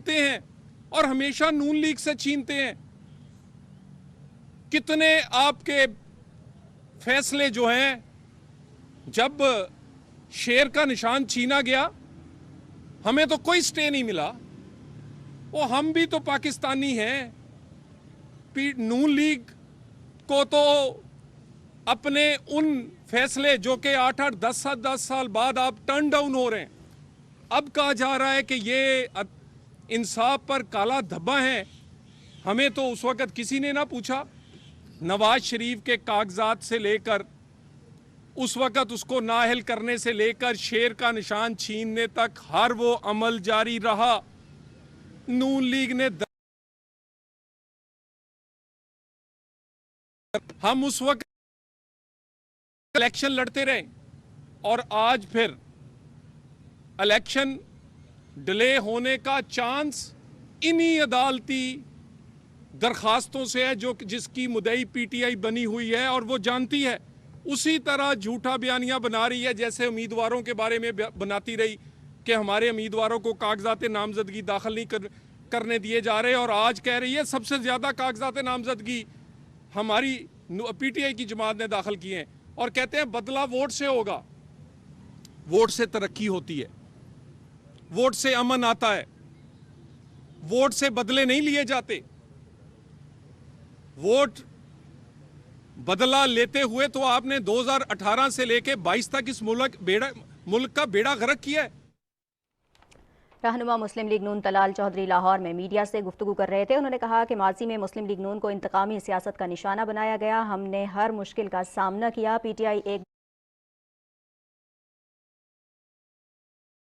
छीनते हैं और हमेशा नून लीग से छीनते हैं। कितने आपके फैसले जो हैं, जब शेर का निशान छीना गया हमें तो कोई स्टे नहीं मिला। वो हम भी तो पाकिस्तानी हैं। नून लीग को तो अपने उन फैसले जो कि 8-8 10 साल बाद आप टर्न डाउन हो रहे हैं, अब कहा जा रहा है कि ये इंसाफ पर काला धब्बा है। हमें तो उस वक्त किसी ने ना पूछा। नवाज शरीफ के कागजात से लेकर उस वक्त उसको नाअहल करने से लेकर शेर का निशान छीनने तक हर वो अमल जारी रहा। नून लीग ने हम उस वक्त इलेक्शन लड़ते रहे और आज फिर इलेक्शन डिले होने का चांस इन्हीं अदालती दरखास्तों से है जो जिसकी मुद्दई पीटीआई बनी हुई है और वो जानती है। उसी तरह झूठा बयानियां बना रही है, जैसे उम्मीदवारों के बारे में बनाती रही कि हमारे उम्मीदवारों को कागजात नामजदगी दाखिल नहीं करने दिए जा रहे, और आज कह रही है सबसे ज्यादा कागजात नामजदगी हमारी पीटीआई की जमात ने दाखिल किए हैं, और कहते हैं बदला वोट से होगा। वोट से तरक्की होती है, वोट से अमन आता है, वोट से बदले नहीं लिए जाते। वोट बदला लेते हुए तो आपने 2018 से लेके 22 तक इस मुल्क का बेड़ा गर्क किया है। रहनुमा मुस्लिम लीग नून तलाल चौधरी लाहौर में मीडिया से गुफ्तगू कर रहे थे। उन्होंने कहा कि माजी में मुस्लिम लीग नून को इंतकामी सियासत का निशाना बनाया गया। हमने हर मुश्किल का सामना किया। पीटीआई एक